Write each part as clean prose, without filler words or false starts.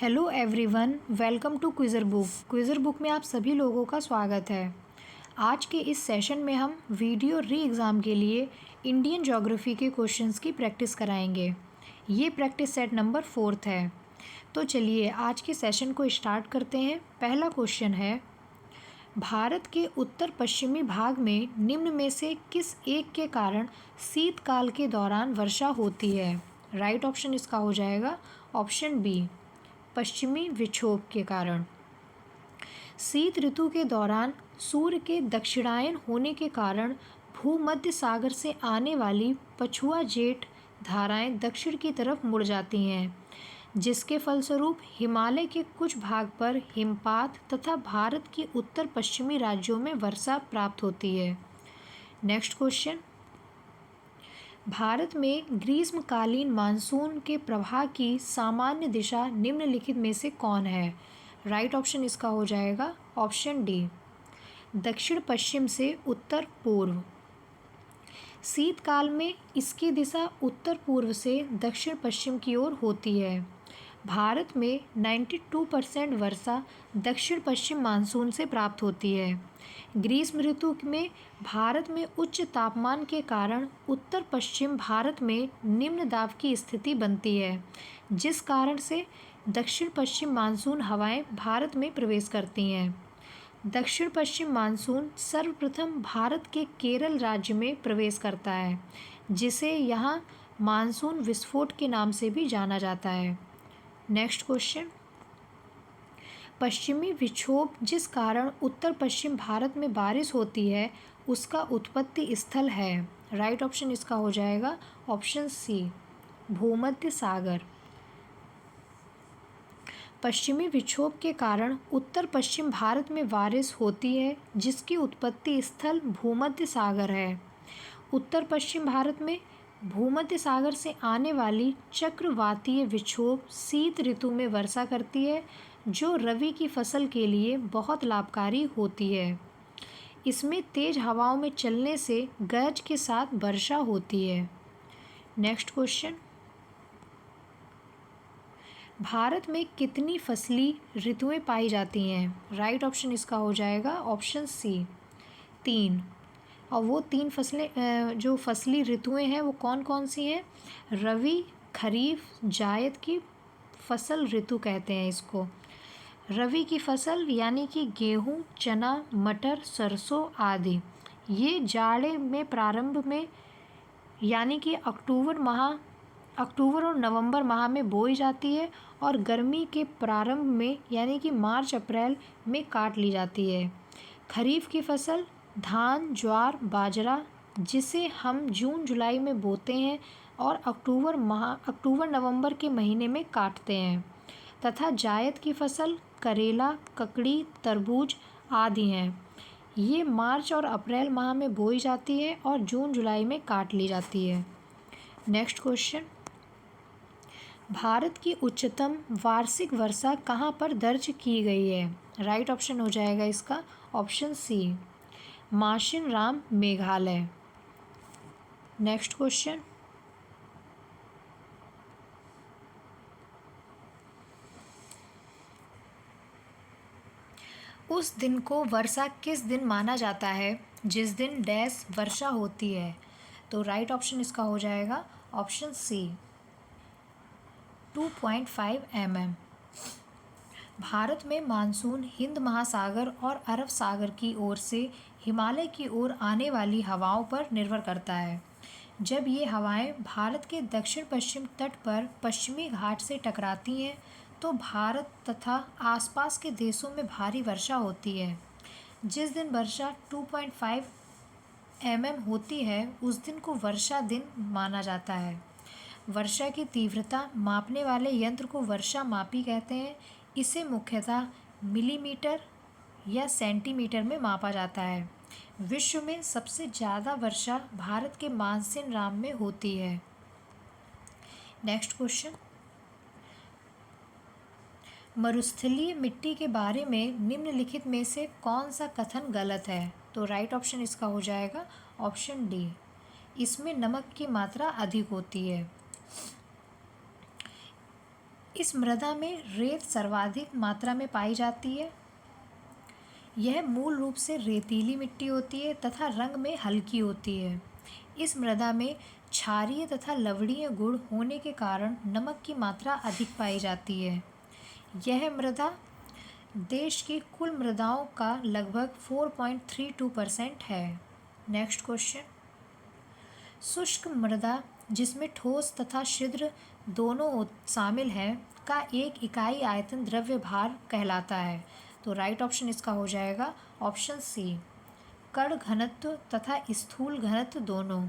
Hello everyone, welcome to Quizzer Book. Quizzer Book में आप सभी लोगों का स्वागत है। आज के इस सेशन में हम वीडियो री एग्ज़ाम के लिए इंडियन ज्योग्राफी के क्वेश्चंस की प्रैक्टिस कराएंगे। ये प्रैक्टिस सेट नंबर 4 है। तो चलिए आज के सेशन को स्टार्ट करते हैं। पहला क्वेश्चन है, भारत के उत्तर पश्चिमी भाग में निम्न में से किस एक के कारण शीतकाल के दौरान वर्षा होती है? राइट ऑप्शन इसका हो जाएगा ऑप्शन बी, पश्चिमी विक्षोभ के कारण। शीत ऋतु के दौरान सूर्य के दक्षिणायन होने के कारण भूमध्य सागर से आने वाली पछुआ जेठ धाराएं दक्षिण की तरफ मुड़ जाती हैं, जिसके फलस्वरूप हिमालय के कुछ भाग पर हिमपात तथा भारत की उत्तर पश्चिमी राज्यों में वर्षा प्राप्त होती है। नेक्स्ट क्वेश्चन, भारत में ग्रीष्मकालीन मानसून के प्रवाह की सामान्य दिशा निम्नलिखित में से कौन है? राइट ऑप्शन इसका हो जाएगा ऑप्शन डी, दक्षिण पश्चिम से उत्तर पूर्व। शीतकाल में इसकी दिशा उत्तर पूर्व से दक्षिण पश्चिम की ओर होती है। भारत में 92% वर्षा दक्षिण पश्चिम मानसून से प्राप्त होती है। ग्रीष्म ऋतु में भारत में उच्च तापमान के कारण उत्तर पश्चिम भारत में निम्न दाब की स्थिति बनती है, जिस कारण से दक्षिण पश्चिम मानसून हवाएं भारत में प्रवेश करती हैं। दक्षिण पश्चिम मानसून सर्वप्रथम भारत के केरल राज्य में प्रवेश करता है, जिसे यहाँ मानसून विस्फोट के नाम से भी जाना जाता है। नेक्स्ट क्वेश्चन, पश्चिमी विक्षोभ जिस कारण उत्तर पश्चिम भारत में बारिश होती है उसका उत्पत्ति स्थल है? राइट ऑप्शन इसका हो जाएगा ऑप्शन सी, भूमध्य सागर। पश्चिमी विक्षोभ के कारण उत्तर पश्चिम भारत में बारिश होती है, जिसकी उत्पत्ति स्थल भूमध्य सागर है। उत्तर पश्चिम भारत में भूमध्य सागर से आने वाली चक्रवातीय विक्षोभ शीत ऋतु में वर्षा करती है, जो रबी की फसल के लिए बहुत लाभकारी होती है। इसमें तेज हवाओं में चलने से गरज के साथ वर्षा होती है। नेक्स्ट क्वेश्चन, भारत में कितनी फसली ऋतुएं पाई जाती हैं? राइट ऑप्शन इसका हो जाएगा ऑप्शन सी, 3। और वो 3 फसलें जो फसली ऋतुएं हैं वो कौन कौन सी हैं? रबी, खरीफ, जायद की फसल ऋतु कहते हैं इसको। रबी की फसल यानी कि गेहूं, चना, मटर, सरसों आदि ये जाड़े में प्रारंभ में यानी कि अक्टूबर और नवंबर माह में बोई जाती है और गर्मी के प्रारंभ में यानी कि मार्च अप्रैल में काट ली जाती है। खरीफ की फसल धान, ज्वार, बाजरा, जिसे हम जून जुलाई में बोते हैं और अक्टूबर नवंबर के महीने में काटते हैं, तथा जायद की फसल करेला, ककड़ी, तरबूज आदि हैं। ये मार्च और अप्रैल माह में बोई जाती है और जून जुलाई में काट ली जाती है। नेक्स्ट क्वेश्चन, भारत की उच्चतम वार्षिक वर्षा कहाँ पर दर्ज की गई है? राइट ऑप्शन हो जाएगा इसका option C, Mawsynram, Meghalaya. Next question, उस दिन को वर्षा किस दिन माना जाता है जिस दिन डैश वर्षा होती है? तो राइट ऑप्शन इसका हो जाएगा ऑप्शन सी, 2.5 mm। भारत में मानसून हिंद महासागर और अरब सागर की ओर से हिमालय की ओर आने वाली हवाओं पर निर्भर करता है। जब ये हवाएं भारत के दक्षिण पश्चिम तट पर पश्चिमी घाट से टकराती हैं तो भारत तथा आसपास के देशों में भारी वर्षा होती है। जिस दिन वर्षा 2.5 mm होती है उस दिन को वर्षा दिन माना जाता है। वर्षा की तीव्रता मापने वाले यंत्र को वर्षा मापी कहते हैं। इसे मुख्यतः मिलीमीटर या सेंटीमीटर में मापा जाता है। विश्व में सबसे ज़्यादा वर्षा भारत के मानसिनराम में होती है। नेक्स्ट क्वेश्चन, मरुस्थलीय मिट्टी के बारे में निम्नलिखित में से कौन सा कथन गलत है? तो राइट ऑप्शन इसका हो जाएगा ऑप्शन डी, इसमें नमक की मात्रा अधिक होती है। इस मृदा में रेत सर्वाधिक मात्रा में पाई जाती है। यह मूल रूप से रेतीली मिट्टी होती है तथा रंग में हल्की होती है। इस मृदा में क्षारीय तथा लवणीय गुण होने के कारण नमक की मात्रा अधिक पाई जाती है। यह मृदा देश की कुल मृदाओं का लगभग 4.32% है। नेक्स्ट क्वेश्चन, शुष्क मृदा जिसमें ठोस तथा छिद्र दोनों शामिल हैं का एक इकाई आयतन द्रव्य भार कहलाता है। तो राइट ऑप्शन इसका हो जाएगा ऑप्शन सी, कण घनत्व तथा स्थूल घनत्व दोनों।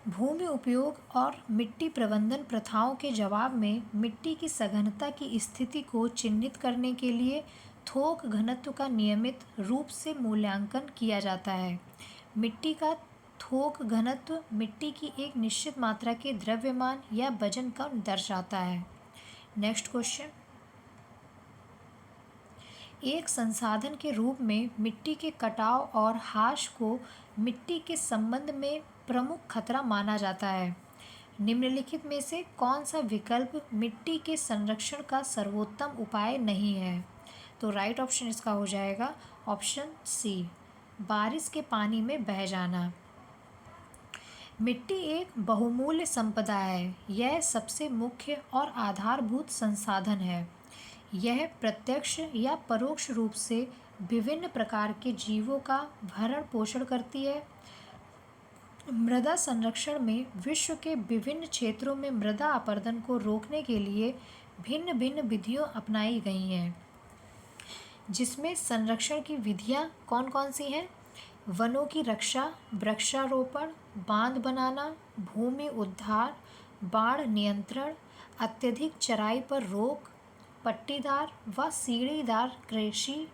भूमि उपयोग और मिट्टी प्रबंधन प्रथाओं के जवाब में मिट्टी की सघनता की स्थिति को चिन्हित करने के लिए थोक घनत्व का नियमित रूप से मूल्यांकन किया जाता है। मिट्टी का थोक घनत्व मिट्टी की एक निश्चित मात्रा के द्रव्यमान या वजन का दर्शाता है। नेक्स्ट क्वेश्चन, एक संसाधन के रूप में मिट्टी के कटाव और ह्रास को मिट्टी के संबंध में प्रमुख खतरा माना जाता है। निम्नलिखित में से कौन सा विकल्प मिट्टी के संरक्षण का सर्वोत्तम उपाय नहीं है? तो राइट ऑप्शन इसका हो जाएगा ऑप्शन सी, बारिश के पानी में बह जाना। मिट्टी एक बहुमूल्य संपदा है। यह सबसे मुख्य और आधारभूत संसाधन है। यह प्रत्यक्ष या परोक्ष रूप से विभिन्न प्रकार के जीवों का भरण पोषण करती है। मृदा संरक्षण में विश्व के विभिन्न क्षेत्रों में मृदा अपरदन को रोकने के लिए भिन्न भिन्न विधियाँ अपनाई गई हैं, जिसमें संरक्षण की विधियाँ कौन कौन सी हैं? वनों की रक्षा, वृक्षारोपण, बांध बनाना, भूमि उद्धार, बाढ़ नियंत्रण, अत्यधिक चराई पर रोक, पट्टीदार व सीढ़ीदार कृषि,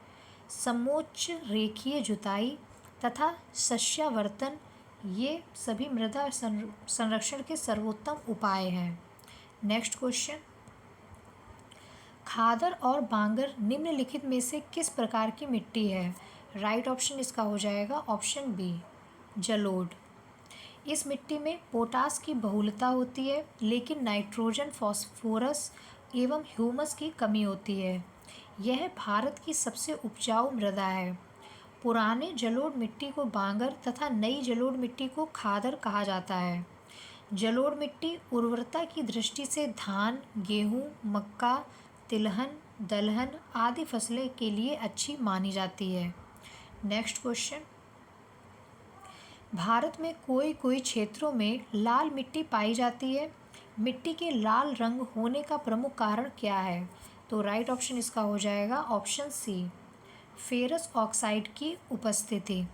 समोच्च रेखीय जुताई तथा शस्यावर्तन, ये सभी मृदा संरक्षण के सर्वोत्तम उपाय हैं। नेक्स्ट क्वेश्चन, खादर और बांगर निम्नलिखित में से किस प्रकार की मिट्टी है? राइट ऑप्शन इसका हो जाएगा ऑप्शन बी, जलोढ़। इस मिट्टी में पोटास की बहुलता होती है, लेकिन नाइट्रोजन, फास्फोरस एवं ह्यूमस की कमी होती है। यह भारत की सबसे उपजाऊ मृदा है। पुराने जलोढ़ मिट्टी को बांगर तथा नई जलोढ़ मिट्टी को खादर कहा जाता है। जलोढ़ मिट्टी उर्वरता की दृष्टि से धान, गेहूँ, मक्का, तिलहन, दलहन आदि फसलें के लिए अच्छी मानी जाती है। नेक्स्ट क्वेश्चन, भारत में कोई क्षेत्रों में लाल मिट्टी पाई जाती है। मिट्टी के लाल रंग होने का प्रमुख कारण क्या है? तो राइट ऑप्शन इसका हो जाएगा ऑप्शन सी, फेरस ऑक्साइड की उपस्थिति।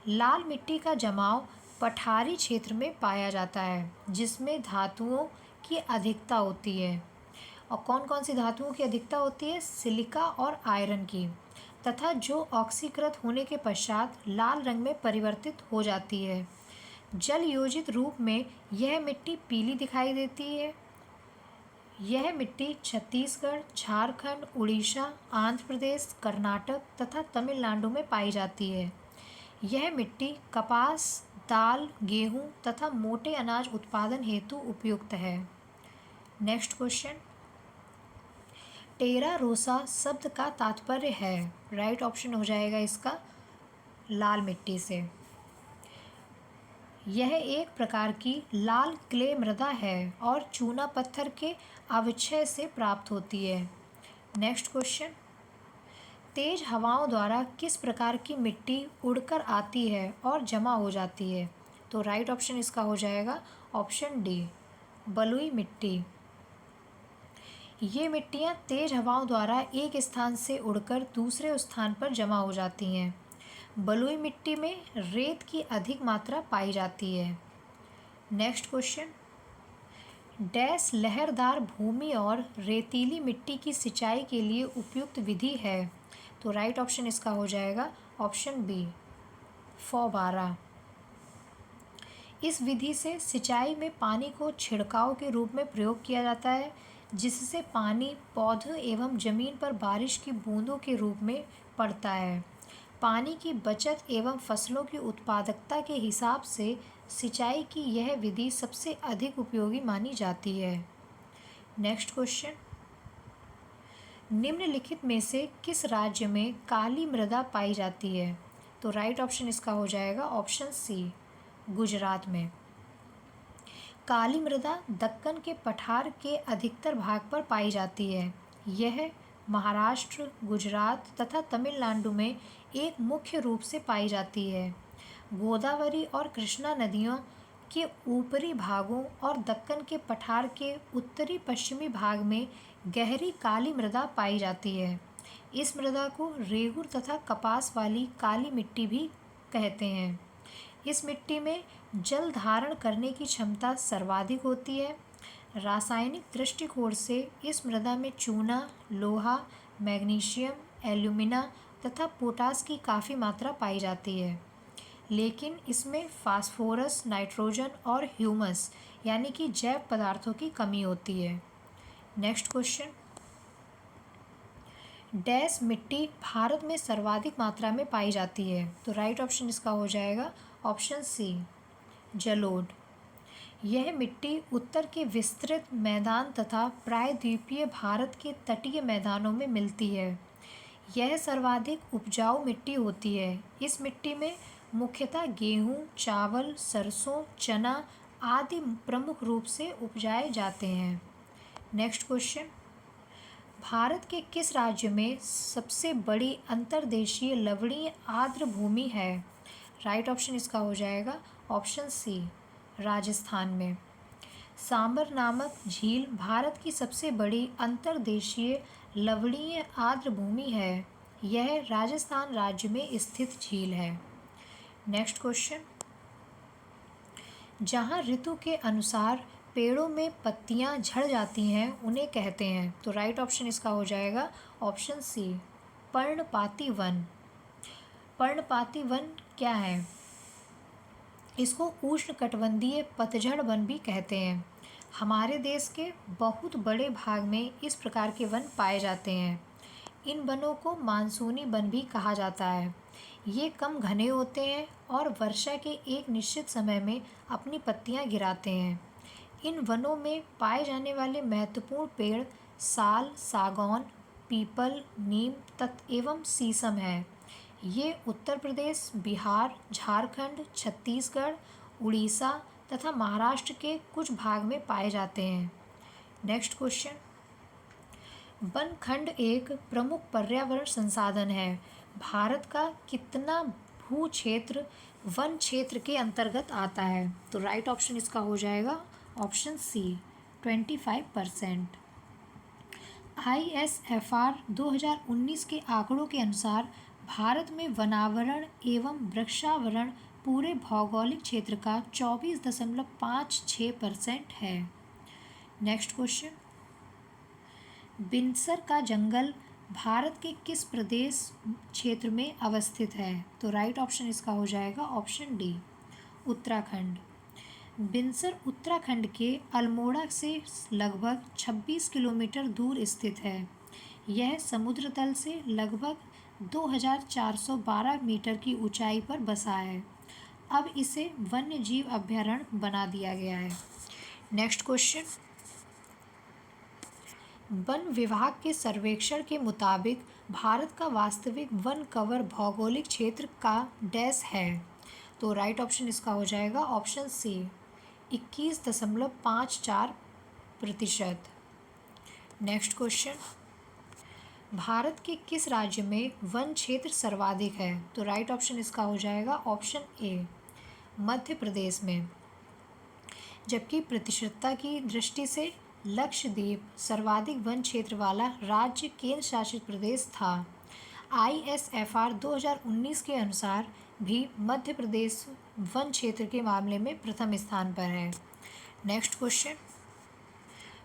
लाल मिट्टी का जमाव पठारी क्षेत्र में पाया जाता है, जिसमें धातुओं की अधिकता होती है। और कौन कौन सी धातुओं की अधिकता होती है? सिलिका और आयरन की, तथा जो ऑक्सीकृत होने के पश्चात लाल रंग में परिवर्तित हो जाती है। जल योजित रूप में यह मिट्टी पीली दिखाई देती है। यह मिट्टी छत्तीसगढ़, झारखंड, उड़ीसा, आंध्र प्रदेश, कर्नाटक तथा तमिलनाडु में पाई जाती है। यह मिट्टी कपास, दाल, गेहूँ तथा मोटे अनाज उत्पादन हेतु उपयुक्त है। नेक्स्ट क्वेश्चन, टेरा रोसा शब्द का तात्पर्य है? राइट ऑप्शन हो जाएगा इसका लाल मिट्टी से। यह एक प्रकार की लाल क्ले मृदा है और चूना पत्थर के अवक्षय से प्राप्त होती है। नेक्स्ट क्वेश्चन, तेज हवाओं द्वारा किस प्रकार की मिट्टी उड़कर आती है और जमा हो जाती है? तो राइट ऑप्शन इसका हो जाएगा ऑप्शन डी, बलुई मिट्टी। ये मिट्टियाँ तेज हवाओं द्वारा एक स्थान से उड़कर दूसरे स्थान पर जमा हो जाती हैं। बलुई मिट्टी में रेत की अधिक मात्रा पाई जाती है। नेक्स्ट क्वेश्चन, डैश लहरदार भूमि और रेतीली मिट्टी की सिंचाई के लिए उपयुक्त विधि है? तो राइट ऑप्शन इसका हो जाएगा ऑप्शन बी, फौबारा। इस विधि से सिंचाई में पानी को छिड़काव के रूप में प्रयोग किया जाता है, जिससे पानी पौधों एवं जमीन पर बारिश की बूंदों के रूप में पड़ता है। पानी की बचत एवं फसलों की उत्पादकता के हिसाब से सिंचाई की यह विधि सबसे अधिक उपयोगी मानी जाती है। नेक्स्ट क्वेश्चन, निम्नलिखित में से किस राज्य में काली मृदा पाई जाती है? तो राइट ऑप्शन इसका हो जाएगा ऑप्शन सी, गुजरात में। काली मृदा दक्कन के पठार के अधिकतर भाग पर पाई जाती है। यह महाराष्ट्र, गुजरात तथा तमिलनाडु में एक मुख्य रूप से पाई जाती है। गोदावरी और कृष्णा नदियों के ऊपरी भागों और दक्कन के पठार के उत्तरी पश्चिमी भाग में गहरी काली मृदा पाई जाती है। इस मृदा को रेगुर तथा कपास वाली काली मिट्टी भी कहते हैं। इस मिट्टी में जल धारण करने की क्षमता सर्वाधिक होती है। रासायनिक दृष्टिकोण से इस मृदा में चूना, लोहा, मैग्नीशियम, एल्यूमिना तथा पोटास की काफ़ी मात्रा पाई जाती है, लेकिन इसमें फास्फोरस, नाइट्रोजन और ह्यूमस यानी कि जैव पदार्थों की कमी होती है। नेक्स्ट क्वेश्चन, डैश मिट्टी भारत में सर्वाधिक मात्रा में पाई जाती है? तो राइट ऑप्शन इसका हो जाएगा ऑप्शन सी, जलोढ़। यह मिट्टी उत्तर के विस्तृत मैदान तथा प्रायद्वीपीय भारत के तटीय मैदानों में मिलती है। यह सर्वाधिक उपजाऊ मिट्टी होती है। इस मिट्टी में मुख्यतः गेहूँ, चावल, सरसों, चना आदि प्रमुख रूप से उपजाए जाते हैं। नेक्स्ट क्वेश्चन, भारत के किस राज्य में सबसे बड़ी अंतर्देशीय लवणीय आर्द्र भूमि है? राइट ऑप्शन इसका हो जाएगा ऑप्शन सी, राजस्थान में। सांबर नामक झील भारत की सबसे बड़ी अंतर्देशीय लवणीय आर्द्र भूमि है। यह राजस्थान राज्य में स्थित झील है। नेक्स्ट क्वेश्चन, जहाँ ऋतु के अनुसार पेड़ों में पत्तियाँ झड़ जाती हैं उन्हें कहते हैं? तो राइट ऑप्शन इसका हो जाएगा ऑप्शन सी, पर्णपाती वन। पर्णपाती वन क्या है? इसको उष्णकटिबंधीय पतझड़ वन भी कहते हैं। हमारे देश के बहुत बड़े भाग में इस प्रकार के वन पाए जाते हैं। इन वनों को मानसूनी वन भी कहा जाता है। ये कम घने होते हैं और वर्षा के एक निश्चित समय में अपनी पत्तियां गिराते हैं। इन वनों में पाए जाने वाले महत्वपूर्ण पेड़ साल, सागौन, पीपल, नीम एवं शीशम है। ये उत्तर प्रदेश, बिहार, झारखंड, छत्तीसगढ़, उड़ीसा तथा महाराष्ट्र के कुछ भाग में पाए जाते हैं। नेक्स्ट क्वेश्चन, वन खंड एक प्रमुख पर्यावरण संसाधन है। भारत का कितना भू क्षेत्र वन क्षेत्र के अंतर्गत आता है? तो राइट ऑप्शन इसका हो जाएगा ऑप्शन सी, 25%। ISFR 2019 के आंकड़ों के अनुसार भारत में वनावरण एवं वृक्षावरण पूरे भौगोलिक क्षेत्र का 24.56% है। नेक्स्ट क्वेश्चन, बिनसर का जंगल भारत के किस प्रदेश क्षेत्र में अवस्थित है? तो राइट ऑप्शन इसका हो जाएगा ऑप्शन डी, उत्तराखंड। बिनसर उत्तराखंड के अल्मोड़ा से लगभग 26 किलोमीटर दूर स्थित है। यह समुद्र तल से लगभग 2412 मीटर की ऊंचाई पर बसा है। अब इसे वन्य जीव अभयारण्य बना दिया गया है। नेक्स्ट क्वेश्चन, वन विभाग के सर्वेक्षण के मुताबिक भारत का वास्तविक वन कवर भौगोलिक क्षेत्र का डैश है? तो राइट ऑप्शन इसका हो जाएगा option C, 21.54%। Next question, Bharat के किस राज्य में वन क्षेत्र सर्वाधिक है? तो राइट ऑप्शन इसका हो जाएगा ऑप्शन ए, मध्य प्रदेश में। जबकि प्रतिशतता की दृष्टि से लक्षद्वीप सर्वाधिक वन क्षेत्र वाला राज्य केंद्र शासित प्रदेश था। ISFR 2019 के अनुसार भी मध्य प्रदेश वन क्षेत्र के मामले में प्रथम स्थान पर है। नेक्स्ट क्वेश्चन,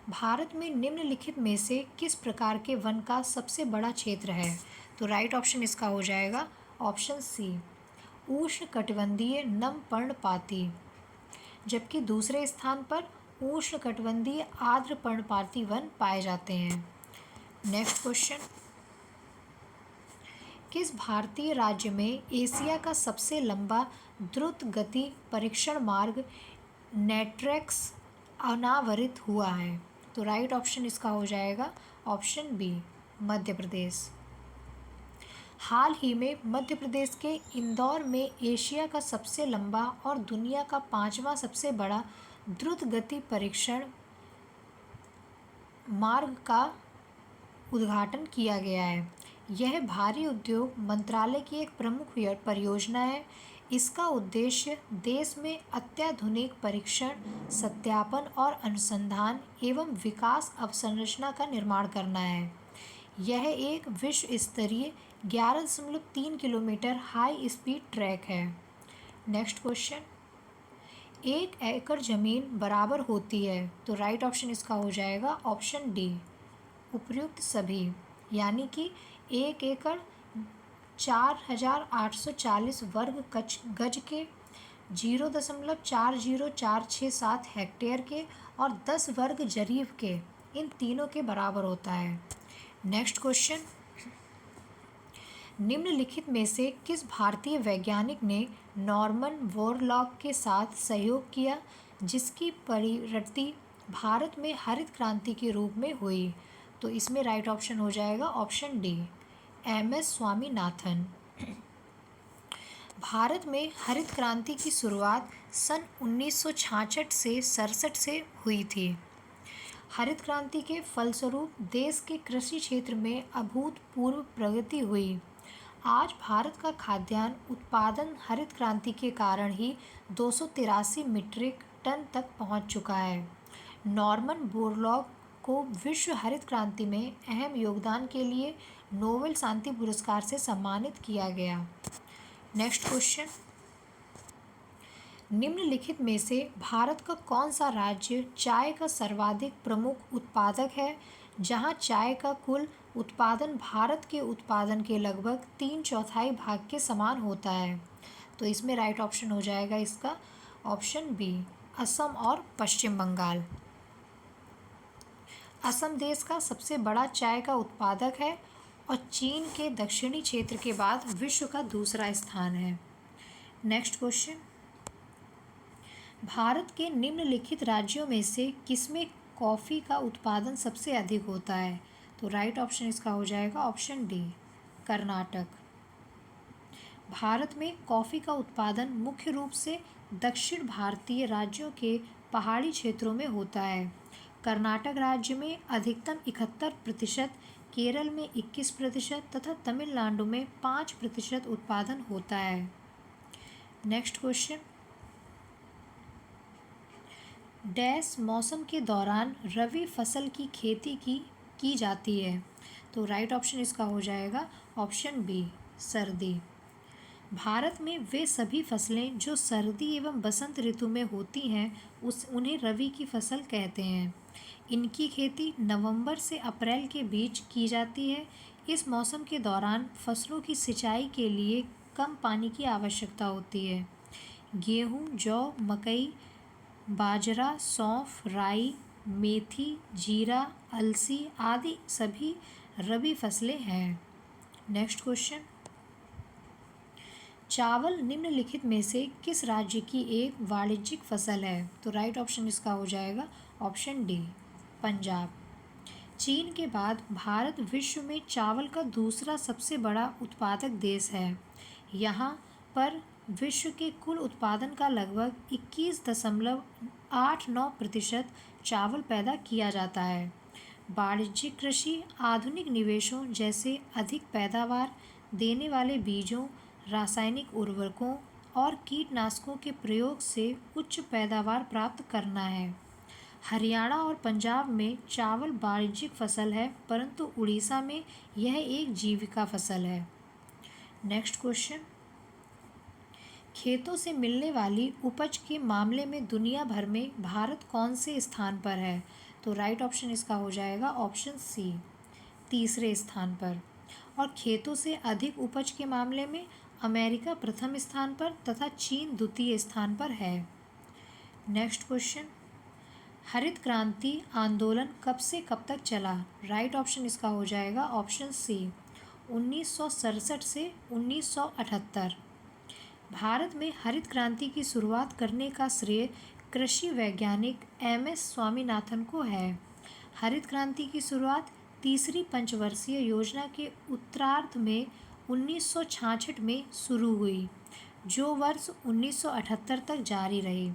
भारत में निम्नलिखित में से किस प्रकार के वन का सबसे बड़ा क्षेत्र है? तो राइट ऑप्शन इसका हो जाएगा ऑप्शन सी, उष्णकटिबंधीय नम पर्णपाती। जबकि दूसरे स्थान पर उष्णकटिबंधीय आर्द्र पर्णपाती वन पाए जाते हैं। नेक्स्ट क्वेश्चन, किस भारतीय राज्य में एशिया का सबसे लंबा द्रुत गति परीक्षण मार्ग नेट्रेक्स अनावरित हुआ है? तो राइट ऑप्शन इसका हो जाएगा ऑप्शन बी, मध्य प्रदेश। हाल ही में मध्य प्रदेश के इंदौर में एशिया का सबसे लंबा और दुनिया का 5वां सबसे बड़ा द्रुत गति परीक्षण मार्ग का उद्घाटन किया गया है। यह भारी उद्योग मंत्रालय की एक प्रमुख परियोजना है। इसका उद्देश्य देश में अत्याधुनिक परीक्षण, सत्यापन और अनुसंधान एवं विकास अवसंरचना का निर्माण करना है। यह एक विश्व स्तरीय 11.3 किलोमीटर हाई स्पीड ट्रैक है। नेक्स्ट क्वेश्चन, 1 एकड़ जमीन बराबर होती है, तो राइट ऑप्शन इसका हो जाएगा ऑप्शन डी, उपयुक्त सभी। यानी कि 1 एकड़ 4,840 वर्ग गज के, 0.40467 हेक्टेयर के और 10 वर्ग जरीब के, इन तीनों के बराबर होता है। नेक्स्ट क्वेश्चन, निम्नलिखित में से किस भारतीय वैज्ञानिक ने नॉर्मन बोरलॉग के साथ सहयोग किया जिसकी परिणति भारत में हरित क्रांति के रूप में हुई? तो इसमें राइट ऑप्शन हो जाएगा ऑप्शन डी, एम.एस. स्वामीनाथन। भारत में हरित क्रांति की शुरुआत सन 1966 से 67 से हुई थी। हरित क्रांति के फलस्वरूप देश के कृषि क्षेत्र में अभूतपूर्व प्रगति हुई। आज भारत का खाद्यान्न उत्पादन हरित क्रांति के कारण ही 283 मीट्रिक टन तक पहुंच चुका है। नॉर्मन बोरलॉग को विश्व हरित क्रांति में अहम योगदान के लिए नोबेल शांति पुरस्कार से सम्मानित किया गया। नेक्स्ट क्वेश्चन, निम्नलिखित में से भारत का कौन सा राज्य चाय का सर्वाधिक प्रमुख उत्पादक है, जहां चाय का कुल उत्पादन भारत के उत्पादन के लगभग 3/4 भाग के समान होता है? तो इसमें राइट ऑप्शन हो जाएगा इसका ऑप्शन बी, असम और पश्चिम बंगाल। असम देश का सबसे बड़ा चाय का उत्पादक है और चीन के दक्षिणी क्षेत्र के बाद विश्व का दूसरा स्थान है। नेक्स्ट क्वेश्चन, भारत के निम्नलिखित राज्यों में से किसमें कॉफ़ी का उत्पादन सबसे अधिक होता है? तो राइट ऑप्शन इसका हो जाएगा ऑप्शन डी, कर्नाटक। भारत में कॉफ़ी का उत्पादन मुख्य रूप से दक्षिण भारतीय राज्यों के पहाड़ी क्षेत्रों में होता है। कर्नाटक राज्य में अधिकतम 71%, केरल में 21% तथा तमिलनाडु में 5% उत्पादन होता है। नेक्स्ट क्वेश्चन, डैश मौसम के दौरान रबी फसल की खेती की जाती है? तो राइट ऑप्शन इसका हो जाएगा ऑप्शन बी, सर्दी। भारत में वे सभी फसलें जो सर्दी एवं बसंत ऋतु में होती हैं उन्हें रबी की फसल कहते हैं। इनकी खेती नवंबर से अप्रैल के बीच की जाती है। इस मौसम के दौरान फसलों की सिंचाई के लिए कम पानी की आवश्यकता होती है। गेहूँ, जौ, मकई, बाजरा, सौंफ, राई, मेथी, जीरा, अलसी आदि सभी रबी फसलें हैं। नेक्स्ट क्वेश्चन, चावल निम्नलिखित में से किस राज्य की एक वाणिज्यिक फसल है? तो राइट ऑप्शन इसका हो जाएगा ऑप्शन डी, पंजाब। चीन के बाद भारत विश्व में चावल का दूसरा सबसे बड़ा उत्पादक देश है। यहाँ पर विश्व के कुल उत्पादन का लगभग 21.89% चावल पैदा किया जाता है। वाणिज्यिक कृषि आधुनिक निवेशों जैसे अधिक पैदावार देने वाले बीजों, रासायनिक उर्वरकों और कीटनाशकों के प्रयोग से उच्च पैदावार प्राप्त करना है। हरियाणा और पंजाब में चावल वाणिज्यिक फसल है, परंतु उड़ीसा में यह एक जीविका फसल है। नेक्स्ट क्वेश्चन, खेतों से मिलने वाली उपज के मामले में दुनिया भर में भारत कौन से स्थान पर है? तो राइट ऑप्शन इसका हो जाएगा ऑप्शन सी, तीसरे स्थान पर। और खेतों से अधिक उपज के मामले में अमेरिका प्रथम स्थान पर तथा चीन द्वितीय स्थान पर है। नेक्स्ट क्वेश्चन, हरित क्रांति आंदोलन कब से कब तक चला? राइट ऑप्शन इसका हो जाएगा ऑप्शन सी, 1967 से 1978। भारत में हरित क्रांति की शुरुआत करने का श्रेय कृषि वैज्ञानिक एम.एस. स्वामीनाथन को है। हरित क्रांति की शुरुआत तीसरी पंचवर्षीय योजना के उत्तरार्ध में 1966 में शुरू हुई, जो वर्ष 1978 तक जारी रही।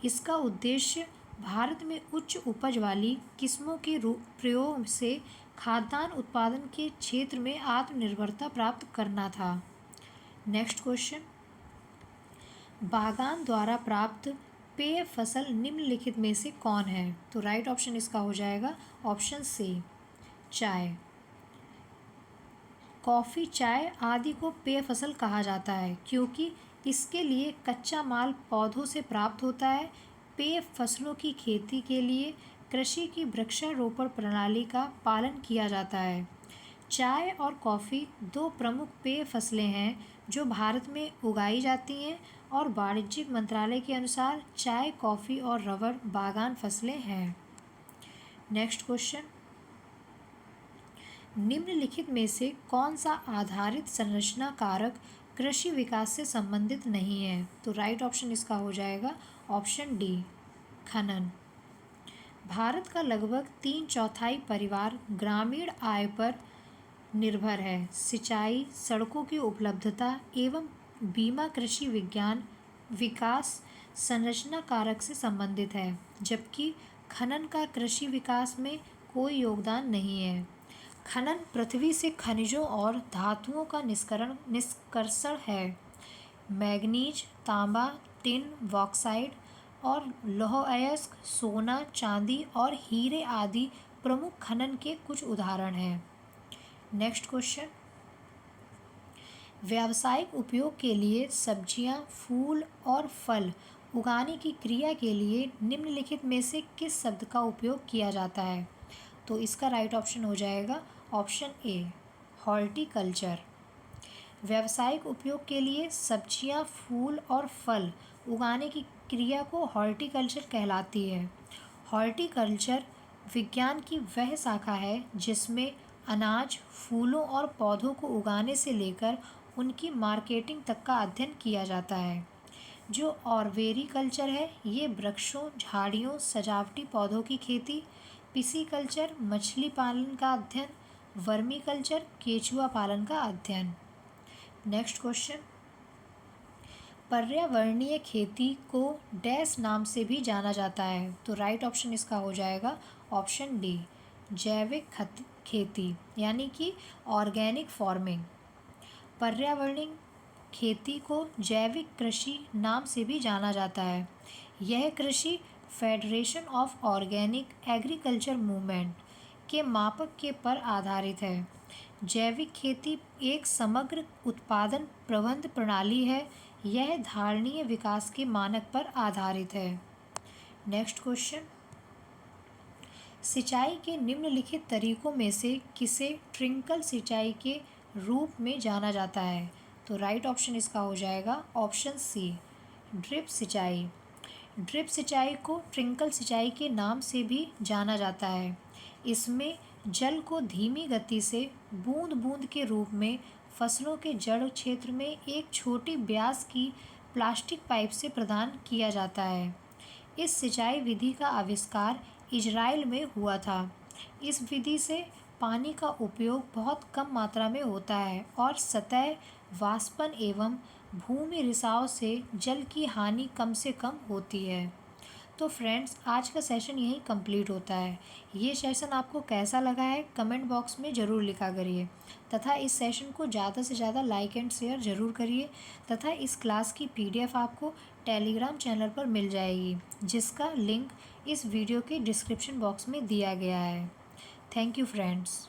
इसका उद्देश्य भारत में उच्च उपज वाली किस्मों के प्रयोग से खाद्यान्न उत्पादन के क्षेत्र में आत्मनिर्भरता प्राप्त करना था। नेक्स्ट क्वेश्चन, बागान द्वारा प्राप्त पेय फसल निम्नलिखित में से कौन है? तो राइट ऑप्शन इसका हो जाएगा ऑप्शन सी, चाय। कॉफ़ी, चाय आदि को पेय फसल कहा जाता है क्योंकि इसके लिए कच्चा माल पौधों से प्राप्त होता है। पेय फसलों की खेती के लिए कृषि की वृक्षारोपण प्रणाली का पालन किया जाता है। चाय और कॉफ़ी दो प्रमुख पेय फसलें हैं जो भारत में उगाई जाती हैं और वाणिज्यिक मंत्रालय के अनुसार चाय, कॉफ़ी और रबर बागान फसलें हैं। नेक्स्ट क्वेश्चन, निम्नलिखित में से कौन सा आधारित संरचना कारक कृषि विकास से संबंधित नहीं है? तो राइट ऑप्शन इसका हो जाएगा ऑप्शन डी, खनन। भारत का लगभग 3/4 परिवार ग्रामीण आय पर निर्भर है। सिंचाई, सड़कों की उपलब्धता एवं बीमा कृषि विज्ञान विकास संरचना कारक से संबंधित है, जबकि खनन का कृषि विकास में कोई योगदान नहीं है। खनन पृथ्वी से खनिजों और धातुओं का निष्कर्षण है। मैग्नीज, तांबा, टिन, बॉक्साइट और लौह अयस्क, सोना, चांदी और हीरे आदि प्रमुख खनन के कुछ उदाहरण हैं। नेक्स्ट क्वेश्चन, व्यावसायिक उपयोग के लिए सब्जियां, फूल और फल उगाने की क्रिया के लिए निम्नलिखित में से किस शब्द का उपयोग किया जाता है? तो इसका राइट ऑप्शन हो जाएगा ऑप्शन ए, हॉर्टिकल्चर। व्यावसायिक उपयोग के लिए सब्जियां, फूल और फल उगाने की क्रिया को हॉर्टिकल्चर कहलाती है। हॉर्टिकल्चर विज्ञान की वह शाखा है जिसमें अनाज, फूलों और पौधों को उगाने से लेकर उनकी मार्केटिंग तक का अध्ययन किया जाता है। जो ऑर्वेरिकल्चर है, ये वृक्षों, झाड़ियों, सजावटी पौधों की खेती, पिसीकल्चर मछली पालन का अध्ययन, वर्मीकल्चर केचुआ पालन का अध्ययन। नेक्स्ट क्वेश्चन, पर्यावरणीय खेती को डैश नाम से भी जाना जाता है? तो राइट ऑप्शन इसका हो जाएगा ऑप्शन डी, जैविक खेती यानी कि ऑर्गेनिक फार्मिंग। पर्यावरणीय खेती को जैविक कृषि नाम से भी जाना जाता है। यह कृषि federation of organic agriculture movement के मापक के पर आधारित है। जैविक खेती एक समग्र उत्पादन प्रबंध प्रणाली है। यह धारणीय विकास के मानक पर आधारित है। नेक्स्ट क्वेश्चन, सिंचाई के निम्नलिखित तरीकों में से किसे ट्रिंकल सिंचाई के रूप में जाना जाता है? तो राइट ऑप्शन इसका हो जाएगा ऑप्शन सी, ड्रिप सिंचाई। ड्रिप सिंचाई को ट्रिंकल सिंचाई के नाम से भी जाना जाता है। इसमें जल को धीमी गति से बूंद बूंद के रूप में फसलों के जड़ क्षेत्र में एक छोटी व्यास की प्लास्टिक पाइप से प्रदान किया जाता है। इस सिंचाई विधि का आविष्कार इजराइल में हुआ था। इस विधि से पानी का उपयोग बहुत कम मात्रा में होता है और सतह वाष्पन एवं भूमि रिसाव से जल की हानि कम से कम होती है। तो फ्रेंड्स, आज का सेशन यहीं कंप्लीट होता है। ये सेशन आपको कैसा लगा है कमेंट बॉक्स में ज़रूर लिखा करिए तथा इस सेशन को ज़्यादा से ज़्यादा लाइक एंड शेयर ज़रूर करिए तथा इस क्लास की PDF आपको टेलीग्राम चैनल पर मिल जाएगी, जिसका लिंक इस वीडियो के डिस्क्रिप्शन बॉक्स में दिया गया है। Thank you friends.